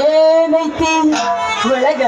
ಏನೈತಿ ಒಳಗ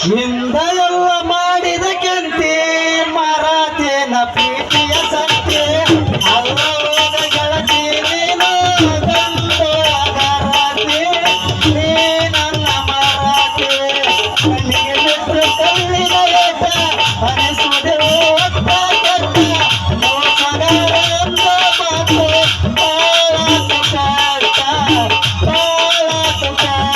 ಹಿಂದೆಲ್ಲ ಮಾಡಿದ ಕೆಂತಿ ಮರಾತೇನ ಪ್ರೀತಿಯ ಸಂತೆ ಅಲ್ಲೋದ ಗೆಳತಿ ನೀನು ಗಂಟು ಅಗರತಿ ನೀ ನನ್ನ ಮರಾತಿ ಕಣ್ಣಿಗೆ ಬಿಟ್ಟು ಕಣ್ಣಿನ ಏಟ ಅನಿಸುವುದೇ ಒತ್ತ ಕೆಟ್ಟ ಮೋಸಗಾರಂತ ಮಾತು ಬಾಳಾತು ಕಷ್ಟ ಬಾಳಾತು ಕಷ್ಟ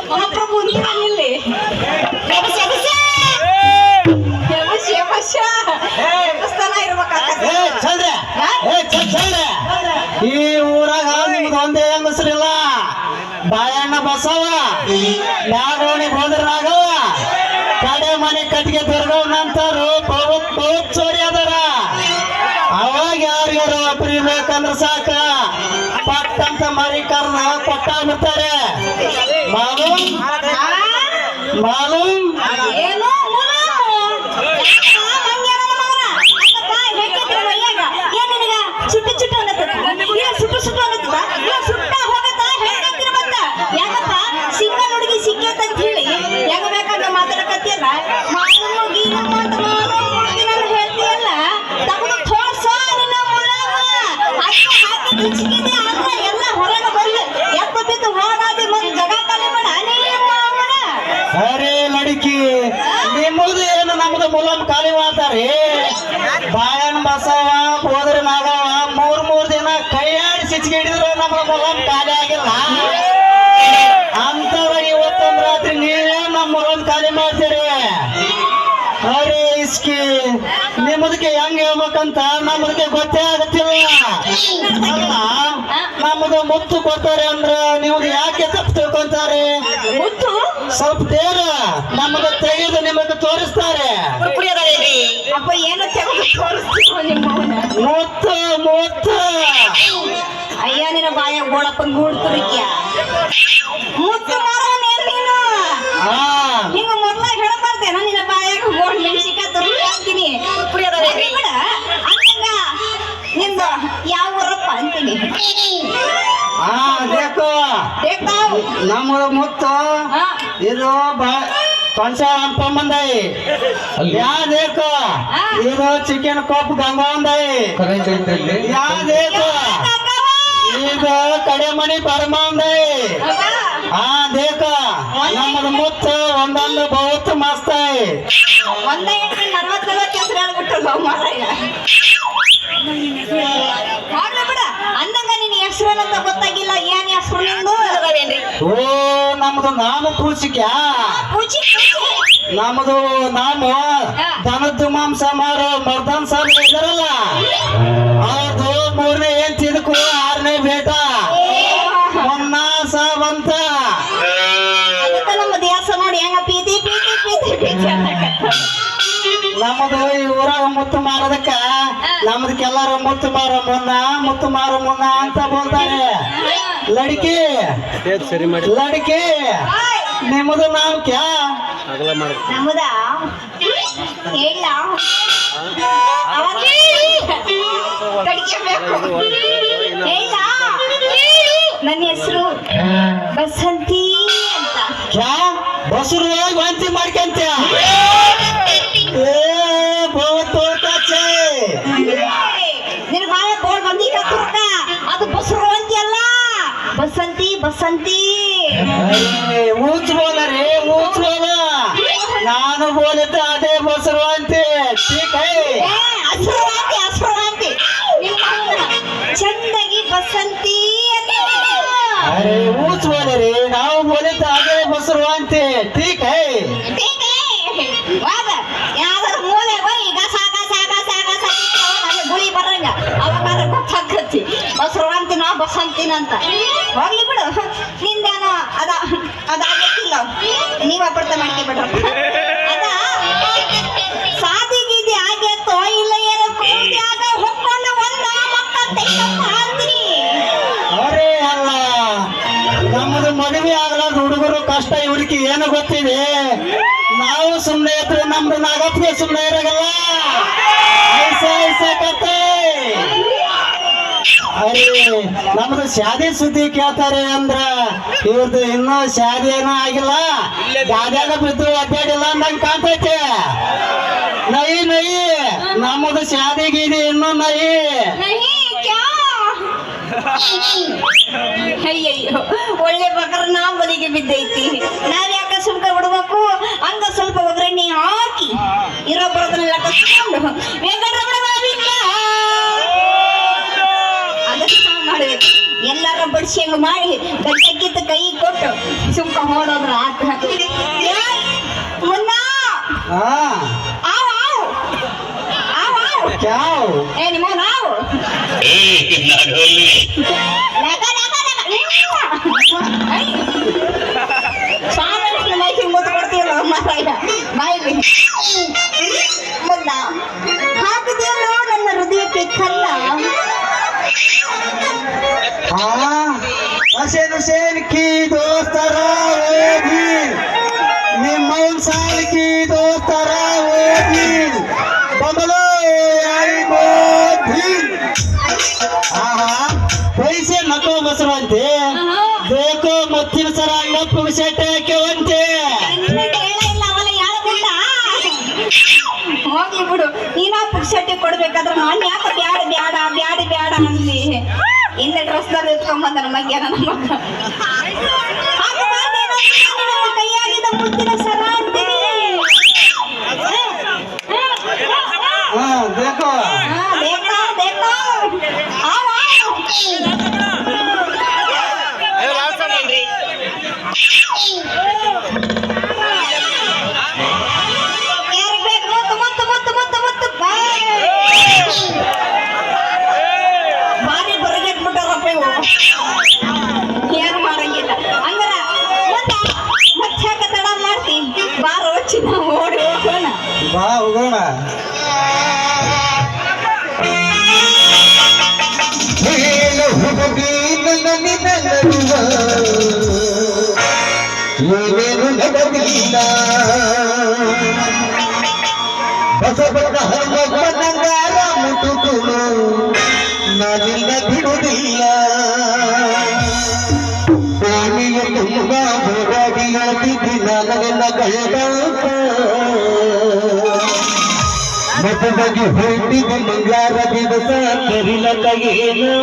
ಮಹಾಪ್ರಭು ನೀನಲ್ಲಿ ಈ ಊರಾಗ ನಿಮ್ದು ಒಂದೇ ಹೆಂಗಸ್ರಿಲ್ಲ ಬಾಯಣ್ಣ ಬಸವ ಯಾಗೋಣಿ ಹೋದ್ರ ರಾಘವ ಕಡೆ ಮನೆ ಕಟ್ಟಿಗೆ ತಿರ್ಗವ್ನಂತಾರು ಬಹುತ್ ಚೋರಿ ಅದಾರ ಅವಾಗ ಯಾರ್ಯಾರ ಪ್ರೀಬೇಕಂದ್ರ ಸಾಕ ಪಟ್ಟಂತ ಮರಿ ಕರ್ನ ಕೊಟ್ಟಾಗ್ಬಿಡ್ತಾರೆ ಮಾಲೂಮ್ ಮಾಲೂಮ್ ಸುಟ್ಟು ಸುಟ್ಟು ಸುಟ್ಟು ಸುಟ್ಟು ಸುಟ್ಟ ಹೋಗತ್ತ ಹೇಳ್ಕಂತಿರ್ಬತ್ತ ಯಾಕಪ್ಪ ಸಿಕ್ಕ ಹುಡುಗಿ ಸಿಕ್ಕೇತ ಅಂತ ಹೇಳಿ ಯಾಕ ಬೇಕಾದ ಮಾತಾಡಕತ್ತಿಯಲ್ಲ ಮಾನು ಗೀನ ಮಾತು ನಾನು ಹೇಳ್ತೀಯಲ್ಲ ತಗೊಂಡು ತೋರ್ಸ ನಿನ್ನ ಮುಳ್ಳವ ಅಷ್ಟು ಹಾಕಿ ಕಿಚ್ಕಿದೆ ಆದ್ರೆ ಎಲ್ಲ ಹೊರಗೆ ಬಂದು ಎತ್ತು ಬಿದ್ದು ಹೋರಾದಿ ಮತ್ತೆ ಜಗ ಕಾಲಿ ಮಾಡ ಅರೇ ಲಡಿಕಿ ನಿಮ್ಮದು ಏನು ನಮ್ದು ಮುಲಂ ಖಾಲಿ ಮಾಡ್ತಾರಿ ಬಾಯಣ್ಣ ಬಸವ ಹೋದ್ರೆ ನಾಗವ ಮೂರ್ ದಿನ ಕೈಯಾಡಿ ಸಿಚ್ಚಿಗೆ ಹಿಡಿದ್ರು ನಮ್ಗೆ ಮುಲಂ ಖಾಲಿ ಆಗಿಲ್ಲ ಅಂತವ ಇವತ್ತೊಂದ್ ರಾತ್ರಿ ನೀವೇ ನಮ್ಮ ಮುಲಂ ಖಾಲಿ ಮಾಡ್ತೀರಿ ಅರೇ ಇಸ್ಕಿ ನಿಮ್ಮದಕ್ಕೆ ಹೆಂಗ್ ಹೇಳ್ಬೇಕಂತ ನಮ್ಮದಕ್ಕೆ ಗೊತ್ತೇ ಆಗತ್ತಿಲ್ಲ ಅಲ್ಲ ನಮ್ಮ ನಿಮ್ಮದು ಮುತ್ತು ಕೊಡ್ತಾರೆ ಅಂದ್ರ ನಿಮ್ದು ಯಾಕೆ ತಪ್ಪು ತಿಳ್ಕೊಂತಾರೆ? ಮುತ್ತು ಸ್ವಲ್ಪ ದೇರ ನಮ್ಮದು ತೆಗೆದು ನಿಮಗೆ ತೋರಿಸ್ತಾರೆ. ಅಪ್ಪ ಏನೋ ತೆಗೆದು ತೋರಿಸ್ತೀವ ನಿಮ್ಮವನ. ಮುತ್ತು ಮುತ್ತು ಅಯ್ಯ ನಿನ್ನ ಬಾಯ ಗೋಳಪ್ಪನ್ ಗೂಡ್ತುರಿಕ್ಯ ಮುತ್ತು ಮಾರವನೇನ್ ನೀನು? ಹಾ ಹಿಂಗ ಮೊದ್ಲಾಗ ಹೇಳಬಾರ್ದೇನ ನಿನ್ನ ಬಾಯಾಗ ಗೋಡ್ ಮೆಣಸಿಕಾಯಿ ತುರುಳಿ ಹಾಕ್ತೀನಿ ಬಿಡ. ಹಂಗ ನಿಂದ ಯಾವ ಊರಪ್ಪ ಅಂತೀನಿ. ಹಾ ದೇಕೋ ದೇಖ್ತಾವ್ ನಮ್ಮದು ಮುತ್ತು ಹಾ ಇದು पंचा अंपमंदाई या देखो ಇದು ಚಿಕನ್ ಕಾಪ್ ಗಂಗಾಂದಾಯಿ ಯಾ देखो ಇದು ಕಡೆಮಣಿ ಪರಮಾಂದಾಯಿ ಹಾ देखो ನಮ್ಮದು ಮುತ್ತು ಒಂದೊಂದು ಬಹುತ್ ಮಸ್ತ್ ಐ ಒಂದೇ 40 ಕೆಲಸ ಹೇಳ್ಬಿಟ್ಟು ಮಾರಾಯ ಹೋಗ್ಲಿ ಬಿಡ. ಅಂದಂಗ ನಿನ್ನ ಹೆಸರು ಅಂತ ಗೊತ್ತಾಗಿಲ್ಲ. ಏನ್ ಹೆಸರು ನಿಂದು? ಓ ನಮ್ದು ನಾಮ ಪೂಚಿಕ ಪೂಜಿ ನಮ್ದು ನಾಮ ದನದ್ದು ಮಾಂಸ ಮಾರೋ ಮರ್ದನ್ ಸಾಬ್ ಇದಾರಲ್ಲ ಅದು 3ನೇ ಎಂತಿದಕ್ಕೂ 6ನೇ ಬೇಟ ಮೊನ್ನ ಸಾಬ್ ಅಂತ. ಅದಕ್ಕೆ ನಮ್ಮ ದೇಶ ನೋಡಿ ಹೆಂಗ ಪೀತಿ ಪೀತಿ ಪೀತಿ ಪೀತಿ ಅನ್ನಕತ್ತ. ನಮ್ಮದು ಈ ಊರಾಗ ಮುತ್ತು ಮಾರೋದಕ್ಕ ನಮ್ದಕ್ಕೆಲ್ಲಾರು ಮುತ್ತು ಮಾರೋ ಮುನ್ನ ಅಂತ ಬೋಲ್ತಾರೆ. ಲಡ್ಕಿ ಲಡ್ಕಿ ನಿಮ್ಮದು ನಾವು ಕ್ಯಾ ನಮ್ಮದ ಹೇಳ ಹೇಳ ನನ್ನ ಹೆಸರು ಬಸಂತಿ ಅಂತ. ಕ್ಯಾ ಬಸರು ವಾಂತಿ ಮಾಡ್ಕಂತ ನಿನ್ ಬಾಯ ಬೋರ್ಡ್ ಬಂದೀಗ ತುರ್ಕ ಅದು ಬಸರು ಅಂತಿ ಅಲ್ಲ ಬಸಂತಿ ಬಸಂತಿ. ಊಚ್ ಬೋಲ ರೇ ಊಚ್ ಬೋಲ ನಾನು ಬೋಲಿದ್ದ ಅದೇ ಬಸರು ಅಂತೆ ಅಸುರಾಂತಿ ಚಂದಾಗಿ ಬಸಂತಿ ಅಂತ. ಅರೆ ಊಚ್ ಬೋಲ ರೇ ನಾವು ಬೋಲಿದ್ದ ಅದೇ ಬಸರು ಅಂತೆ ಠೀಕ್ ಹೈ. ಯಾವ್ದಾರ ಮೂಲೆ ಈಗ ಸಾಕ ಸಾಕ ಸಾಕ ಸಾಕ ಗುಳಿ ಬರಂಗ ಅವಾಗ ಗೊತ್ತಾಗತ್ತಿ ಬಸರುವಂತಿ ನಾವು ಬಸಂತಿನಂತ. ಹೋಗ್ಲಿ ಬಿಡು ನಿಂದೇನೋ ಅದಾಗತ್ತಿಲ್ಲ ನೀವ್ ಅಪರ್ಥ ಮಾಡ್ಕಿ ಬಿಡ್ರಪ್ಪ. ಅದ ಸಾದಿಗಿದಿ ಆಗೇತೋ ಇಲ್ಲ ಏನೋ ಕೂದ್ಯಾಗ ಹೊಕ್ಕೊಂಡು ಒಂದ ಮಕ್ಕಳ ತೆಗೆದಪ್ಪ ಅಂತೀನಿ. ಅರೆ ಅಲ್ಲ ನಮ್ಮದು ಮದುವೆ ಆಗಲಾರ್ದ ಹುಡುಗರು ಕಷ್ಟ ಇವ್ರಿಗೆ ಏನು ಗೊತ್ತಿದೆ. ನಾವು ಸುಮ್ಮನೆ ಇದ್ರೆ ನಮ್ದು ನಾಗಪ್ಪಗೆ ಸುಮ್ಮನೆ ಇರಾಗಲ್ಲ. ಕತೆ ಅರೆ ನಮ್ದು ಶಾದಿ ಸುದ್ದಿ ಕೇಳ್ತಾರೆ ಅಂದ್ರ ಇವ್ರದ್ದು ಇನ್ನೂ ಶಾದಿ ಏನೂ ಆಗಿಲ್ಲ. ಗಾದ್ಯಾಗ ಬಿದ್ದು ಅಡ್ಡಾಡಿಲ್ಲ ಅಂದಂಗ ಕಾಣ್ತೈತೆ. ನೈ ನೈ ನಮ್ಮದು ಶಾದಿ ಗೀದಿ ಇನ್ನೂ ನೈ. ಅಯ್ಯಯ್ಯೋ ಒಳ್ಳೆ ಪ್ರಕಾರ ನಾವ್ ಬಲಿಗೆ ಬಿದ್ದೈತಿ. ನಾವ್ ಯಾಕ ಸುಮ್ಕ ಬಿಡ್ಬೇಕು? ಹಂಗ ಸ್ವಲ್ಪ ಒಗ್ಗರಣೆ ಹಾಕಿ ಇರೋ ಬರೋದನ್ನೆಲ್ಲ ಕಸ್ಕೊಂಡು ವೆಂಕಟರಮಣ ಅದನ್ನ ಮಾಡ್ಬೇಕು. ಎಲ್ಲಾರ ಬಡ್ಸಿ ಹಂಗ ಮಾಡಿ ಗಟ್ಟಕ್ಕಿತ್ತ ಕೈ ಕೊಟ್ಟು ಸುಮ್ಕ ಹೊಡೋದ್ರ ಆತ ಮುನ್ನ ಹಾ ಆವ್ ಆವ್ ಆವ್ ಆವ್ ಕ್ಯಾವ್ ಏ ನಿಮ್ಮ ನಾವು ಸ್ವಾಮಿ ಮೈಕಿ ಮುದ್ದು ಕೊಡ್ತೀವಲ್ಲ ಮಾರಾಯ ಬಾಯಿಗೆ ಮುನ್ನ ಹಾಕಿದೇನೋ ನನ್ನ ಹೃದಯಕ್ಕೆ ಕಲ್ಲ. हसेन हुसैन की दोस्तरा होगी निमौन साल की दोस्तरा होगी बंगलो आई बोधिन. पैसे नको बसರಂತೆ देखो मत्तिನ ಸರ ಅಂಗಪ್ಪ ವಿಷಯಕ್ಕೆ ಹಾಕ್ಯವಂತೆ. ಹೋಗ್ಲಿ ಬಿಡು ನೀನ ಪುಕ್ಷಟ್ಟಿ ಕೊಡ್ಬೇಕಾದ್ರೆ ನಾನು ಯಾಕೆ ಬ್ಯಾಡ ಬ್ಯಾಡ ಬ್ಯಾಡ ಬ್ಯಾಡ ಅಂದ್ಲಿ. ಹಿಂದೆ ಡ್ರೆಸ್ದಾಗ ಇಟ್ಕೊಂಬಂದ ನಮ್ಮ ಮಗ್ಯಾನ ನಮ್ಮ ಕೈಯಾಗಿದ್ದ ಮುತ್ತಿನ ಸರ ಅಂತೀನಿ. देखो देखो देखೋ ಆವ್ ಯಾರಿಗೆ ಬೇಕು ಮುತ್ತು ಮುತ್ತು ಮುತ್ತು ಮುತ್ತು ಮುತ್ತು ಭಾರಿ ಬರಗೆಟ್ಬಿಟ್ಟಾರಪ್ಪ ಇವು. ನನ್ನಿಂದ ನಡುವ ಏನೇನು ನಡೆದಿಲ್ಲ ಬಸವನ ಹನುಮಪ್ಪನಂಗಾರ ಮುಟುಕುಳು ನಾನಿಲ್ಲ ಬಿಡುವುದಿಲ್ಲ ಪ್ರೇಮಿಯ ತುಂಬ ಹೋರಾಡಿ ಹೇಳ್ತಿದ್ದಿ ನನಗೆಲ್ಲ ಕಳೆದ ಮತವಾಗಿ ಹೊರಟಿದ್ದ ಮಂಗಳಾರ ದಿವಸ ಕರಿಲಕ್ಕ ಏನು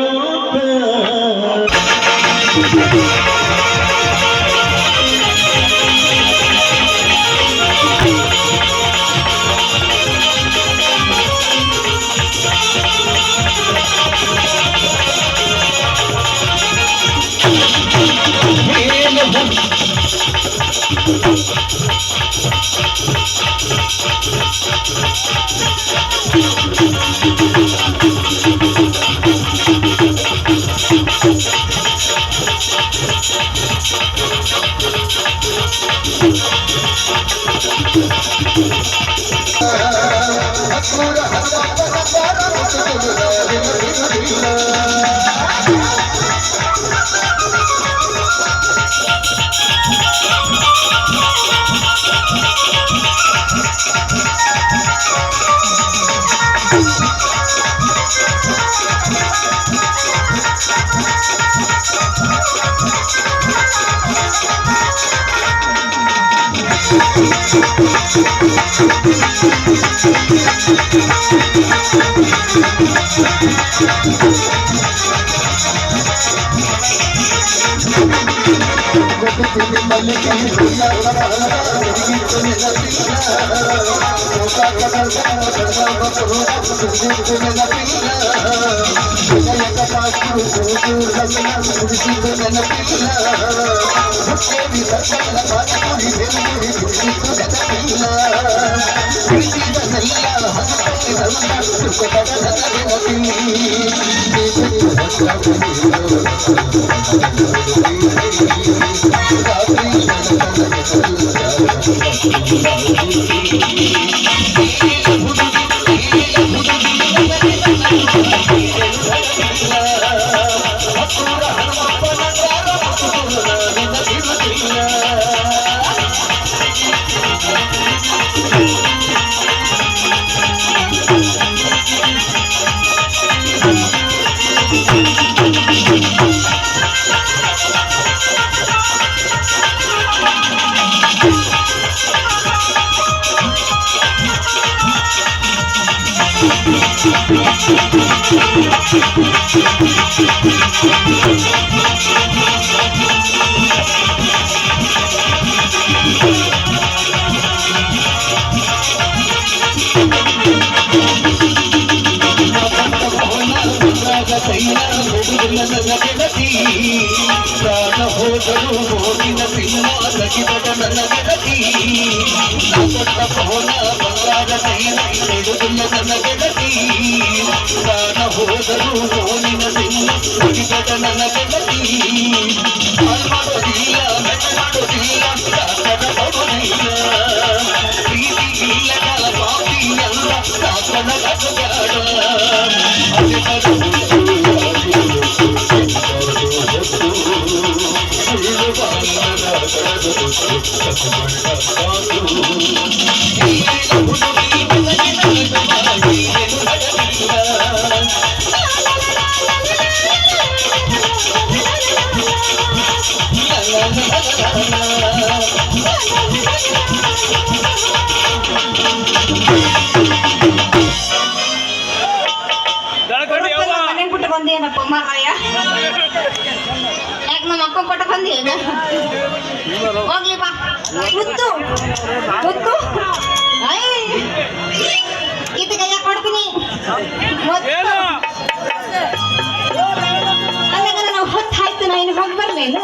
ಮನೆ ಬಿಟ್ಟು ಬಂದೇನಪ್ಪ ಮಾರಾಯ ಯಾಕೆ ನಮ್ಮ ಅಕ್ಕ ಕೊಟ್ಟ ಬಂದೇನ ಹೋಗ್ಲಿ ಬಾ ಮುತ್ತು ಮುತ್ತು ಇದು ಕೈಯ ಕೊಡ್ತೀನಿ ಅಂದಾಗ ನಾವು ಹೊತ್ತು ಆಯ್ತು ನಾ ಇನ್ನು ಹೋಗಿ ಬರ್ಲೇನು